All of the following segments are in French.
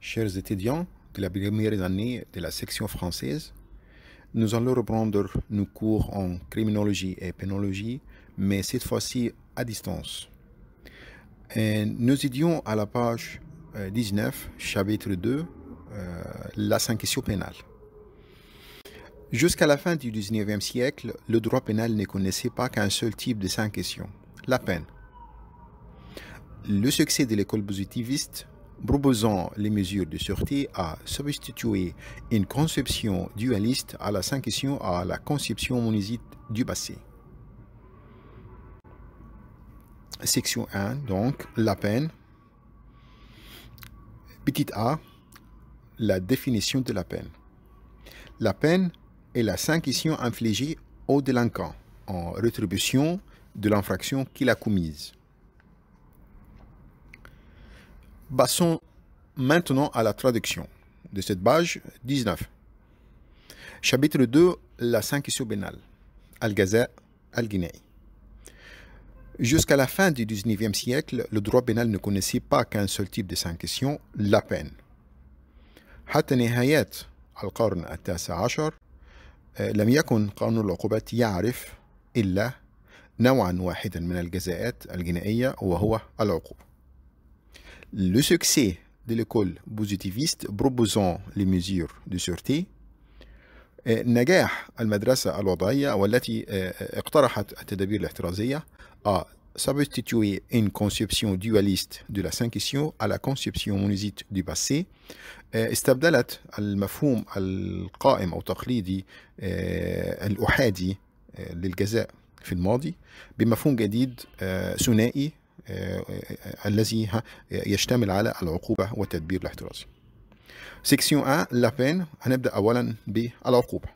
Chers étudiants de la première année de la section française, nous allons reprendre nos cours en criminologie et pénologie, mais cette fois-ci à distance. Et nous étudions à la page 19, chapitre 2, la sanction pénale. Jusqu'à la fin du 19e siècle, le droit pénal ne connaissait pas qu'un seul type de sanction, la peine. Le succès de l'école positiviste, proposant les mesures de sûreté, a substitué une conception dualiste à la sanction à la conception monisite du passé. Section 1, donc, la peine. Petit a, la définition de la peine. La peine est la sanction infligée au délinquant en rétribution de l'infraction qu'il a commise. Passons maintenant à la traduction de cette page 19. Chapitre 2, la sanction pénale. Al-Gaza al-Guinée. Jusqu'à la fin du 19e siècle, le droit pénal ne connaissait pas qu'un seul type de sanction, la peine. حتى نهاية القرن التاسع عشر لم يكن قانون العقوبات يعرف إلا نوعا واحدا من الجزاءات الجنائية وهو العقوبة. Le succès de l'école positiviste proposant les mesures de sûreté, نجاح المدرسة الوضعية والتي اقترحت التدابير الاحترازية a substitué une conception dualiste de la sanction à la conception monisite du passé. استبدلت المفهوم القائم أو تقليدي الأحادي للجزاء في الماضي بمفهوم جديد ثنائي الذي يشتمل على العقوبة والتدبير الاحترازي. Section 1, la peine. هنبدأ أولا بالعقوبة.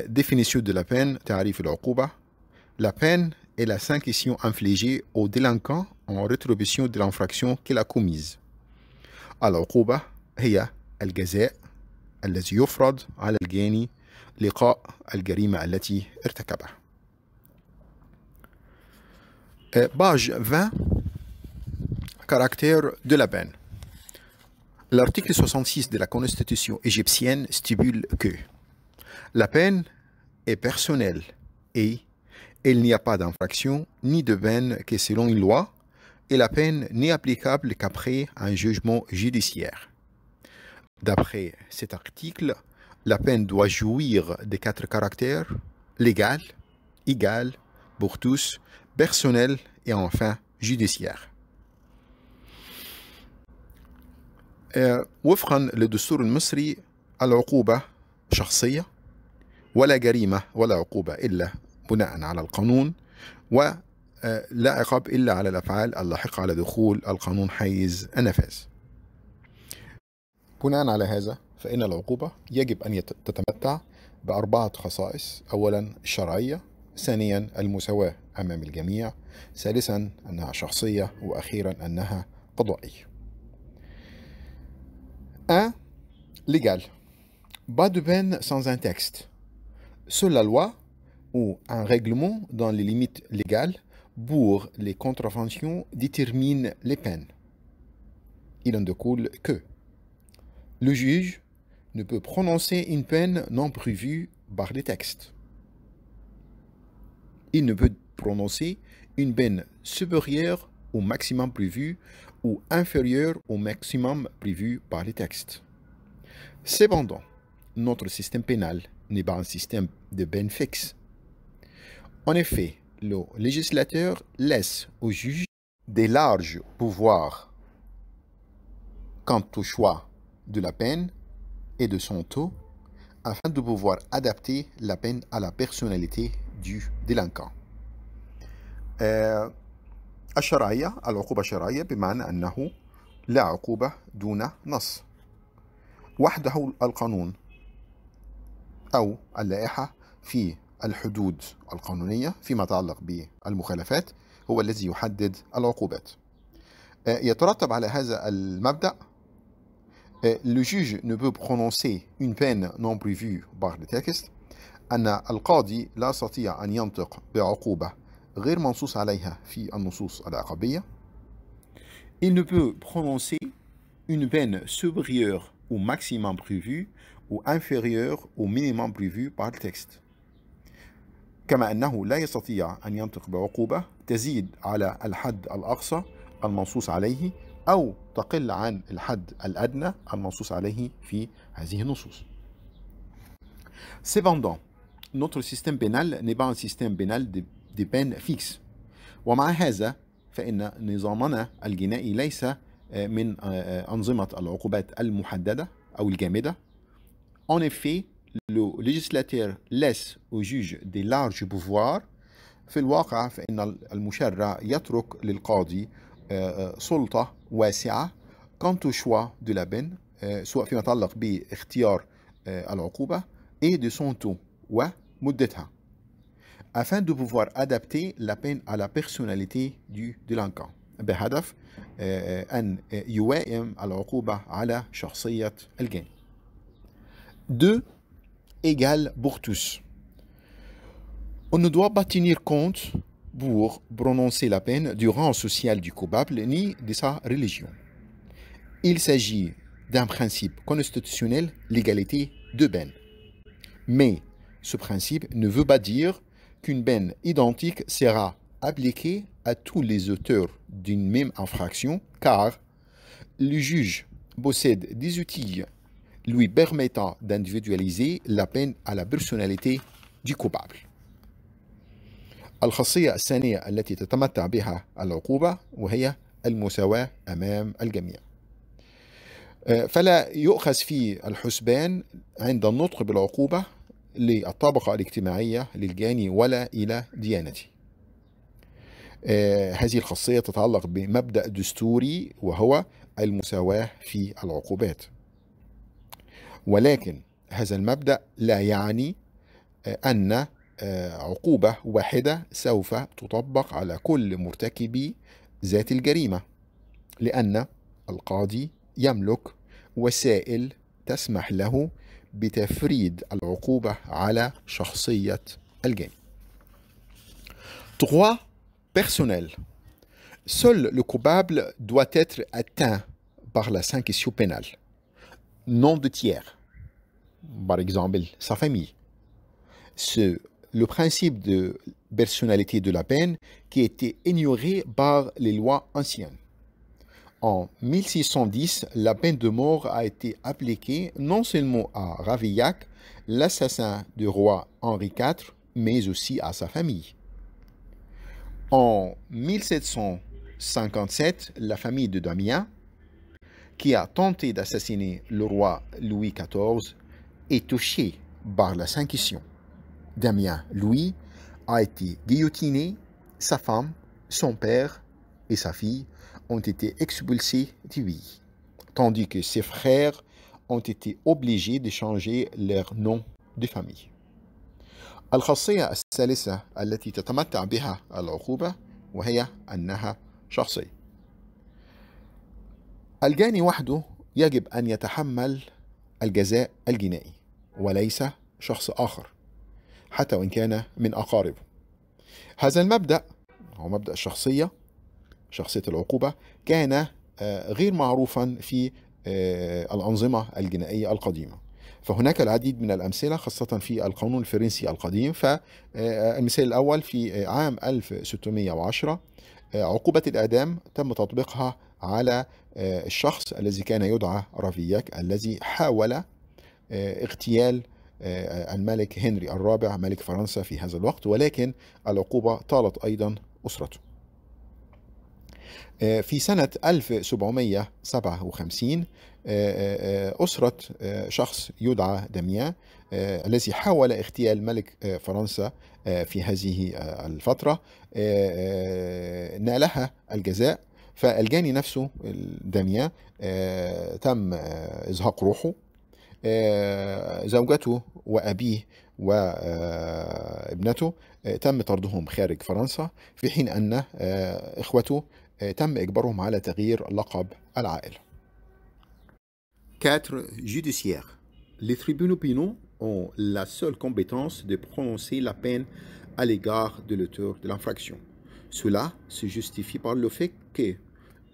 Définition de la peine, تعريف العقوبة. La peine est la sanction infligée au délinquant en rétribution de l'infraction qu'il a commise. العقوبة هي الجزاء الذي يفرض على الجاني لقاء الجريمة التي ارتكبها. Page 20, caractère de la peine. L'article 66 de la Constitution égyptienne stipule que la peine est personnelle et il n'y a pas d'infraction ni de peine que selon une loi et la peine n'est applicable qu'après un jugement judiciaire. D'après cet article, la peine doit jouir des 4 caractères légal, égal, pour tous, personnel et enfin judiciaire. وفقا للدستور المصري العقوبة شخصية ولا جريمة ولا عقوبة إلا بناء على القانون ولا عقاب إلا على الأفعال اللاحقة على دخول القانون حيز النفاذ. بناء على هذا فإن العقوبة يجب أن تتمتع ب4 خصائص. أولا الشرعية، ثانيا المساواة أمام الجميع، ثالثا أنها شخصية، وأخيرا أنها قضائية. 1. Légal. Pas de peine sans un texte. Seule la loi ou un règlement dans les limites légales pour les contraventions détermine les peines. Il en découle que le juge ne peut prononcer une peine non prévue par les textes. Il ne peut prononcer une peine supérieure au maximum prévu ou inférieure au maximum prévu par les textes. Cependant, notre système pénal n'est pas un système de peine fixe. En effet, le législateur laisse au juge des larges pouvoirs quant au choix de la peine et de son taux afin de pouvoir adapter la peine à la personnalité du délinquant. الشرعية، العقوبة الشرعية بمعنى أنه لا عقوبة دون نص. وحده القانون أو اللائحة في الحدود القانونية فيما يتعلق بالمخالفات هو الذي يحدد العقوبات. يترتب على هذا المبدأ le juge ne peut prononcer une peine non prévue par le texte أن القاضي لا يستطيع أن ينطق بعقوبة غير منصوص عليها في النصوص العقابية. Il ne peut prononcer une peine supérieure au maximum prévu ou inférieure au minimum prévu par le texte. كما أنه لا يستطيع أن ينطق بعقوبة تزيد على الحد الأقصى المنصوص عليه أو تقل عن الحد الأدنى المنصوص عليه في هذه النصوص. Cependant, notre système pénal n'est pas un système pénal de peines fixes. ومع هذا فإن نظامنا الجنائي ليس من أنظمة العقوبات المحددة أو الجامدة. En effet, le législateur laisse au juge des larges pouvoirs. في الواقع فإن المشرع يترك للقاضي سلطة واسعة quant au choix de la peine سواء فيما يتعلق باختيار العقوبة et de son taux ومدتها afin de pouvoir adapter la peine à la personnalité du délinquant بهدف أن يوائم العقوبة على شخصية الجاني. 2 égale pour tous. On ne doit pas tenir compte pour prononcer la peine du rang social du coupable ni de sa religion. Il s'agit d'un principe constitutionnel, l'égalité de peine. Mais ce principe ne veut pas dire qu'une peine identique sera appliquée à tous les auteurs d'une même infraction, car le juge possède des outils lui permettant d'individualiser la peine à la personnalité du coupable. الخاصية الثانية التي تتمتع بها العقوبة وهي المساواة أمام الجميع. فلا يؤخذ في الحسبان عند النطق بالعقوبة للطبقة الاجتماعية للجاني ولا إلى ديانته. هذه الخاصية تتعلق بمبدأ دستوري وهو المساواة في العقوبات. ولكن هذا المبدأ لا يعني أن عقوبة واحدة سوف تطبق على كل مرتكبي ذات الجريمة، لأن القاضي يملك وسائل تسمح له بتفريد العقوبة على شخصية الجاني. 3. Personnel. Seul le coupable doit être atteint par la sanction pénale, non de tiers, par exemple sa famille. C'est le principe de personnalité de la peine qui a été ignoré par les lois anciennes. En 1610, la peine de mort a été appliquée non seulement à Ravaillac, l'assassin du roi Henri IV, mais aussi à sa famille. En 1757, la famille de Damien, qui a tenté d'assassiner le roi Louis XIV, est touchée par la sanction. Damien, lui, a été guillotiné, sa femme, son père et sa fille ont été expulsés du pays, tandis que ses frères ont été obligés de changer leur nom de famille. الخاصية الثالثة التي تتمتع بها العقوبة وهي أنها شخصية. الجاني وحده يجب أن يتحمل الجزاء الجنائي وليس شخص آخر حتى وإن كان من أقاربه. هذا المبدأ هو مبدأ الشخصية، شخصية العقوبة، كان غير معروفا في الأنظمة الجنائية القديمة. فهناك العديد من الأمثلة خاصة في القانون الفرنسي القديم. فالمثال الأول في عام 1610 عقوبة الإعدام تم تطبيقها على الشخص الذي كان يدعى رافياك الذي حاول اغتيال الملك هنري الرابع ملك فرنسا في هذا الوقت، ولكن العقوبة طالت أيضا أسرته. في سنة 1757 أسرة شخص يدعى داميان الذي حاول اغتيال ملك فرنسا في هذه الفترة نالها الجزاء. فالجاني نفسه داميان تم إزهاق روحه، زوجته وأبيه وابنته تم طردهم خارج فرنسا، في حين أن إخوته تم إجبارهم على تغيير لقب العائلة. 4. Judiciaire. Les tribunaux pénaux ont la seule compétence de prononcer la peine à l'égard de l'auteur de l'infraction. Cela se justifie par le fait que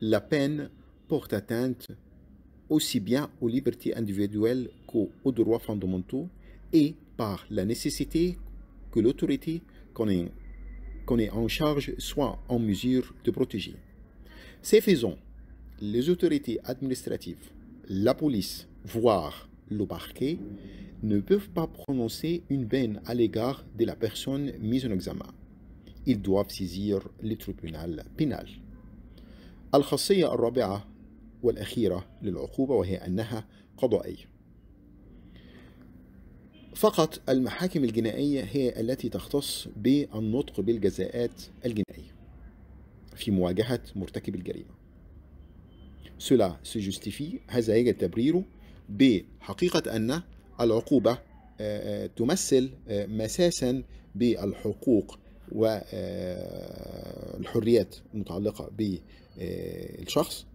la peine porte atteinte aussi bien aux libertés individuelles qu'aux droits fondamentaux et par la nécessité que l'autorité qu'on est en charge soit en mesure de protéger. Ces faisant, les autorités administratives, la police, voire le parquet, ne peuvent pas prononcer une peine à l'égard de la personne mise en examen. Ils doivent saisir le tribunal pénal. الخاصية الرابعة والأخيرة للعقوبة وهي أنها قضائية. فقط المحاكم الجنائية هي التي تختص بالنطق بالجزاءات الجنائية في مواجهة مرتكب الجريمة. Cela se justifie هذا يجب تبريره بحقيقة أن العقوبة تمثل مساسا بالحقوق والحريات المتعلقة بالشخص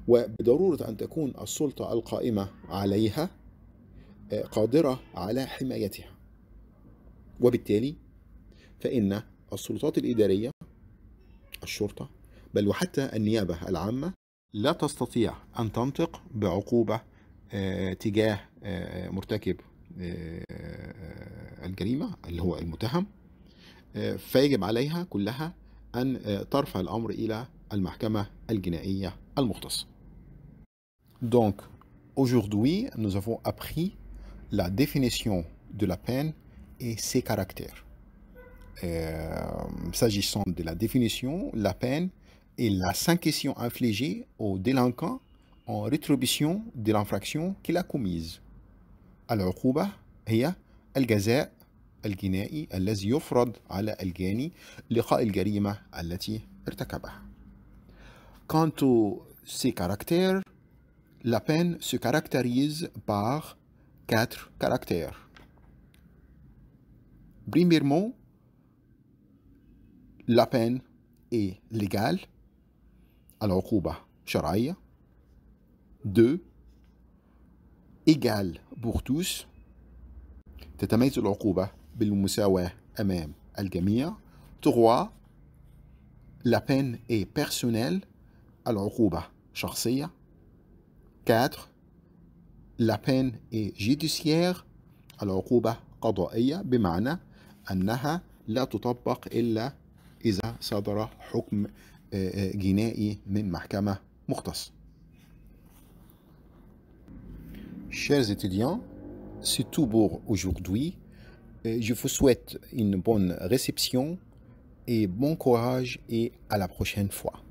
وبضرورة أن تكون السلطة القائمة عليها قادرة على حمايتها وبالتالي فإن السلطات الإدارية الشرطة بل وحتى النيابة العامة لا تستطيع أن تنطق بعقوبة تجاه مرتكب الجريمة اللي هو المتهم فيجب عليها كلها أن ترفع الأمر إلى المحكمة الجنائية المختصة. Donc, aujourd'hui, nous avons appris la définition de la peine et ses caractères. S'agissant de la définition, la peine est la sanction infligée au délinquant en rétribution de l'infraction qu'il a commise. العقوبة هي الجزاء الجنائي الذي يفرض على الجاني لقاء الجريمة التي ارتكبها. Quant aux ses caractères, la peine se caractérise par 4 caractères. Premièrement, la peine est légale. العقوبة شرعية. 2. égale pour tous. تتميز العقوبة بالمساواة أمام الجميع. 3. la peine est personnelle. العقوبة شخصية. 4. la peine est judiciaire. العقوبة قضائية بمعنى أنها لا تطبق إلا إذا صدر حكم جنائي من محكمة مختصة. Chers étudiants, c'est tout pour aujourd'hui. Je vous souhaite une bonne réception et bon courage et à la prochaine fois.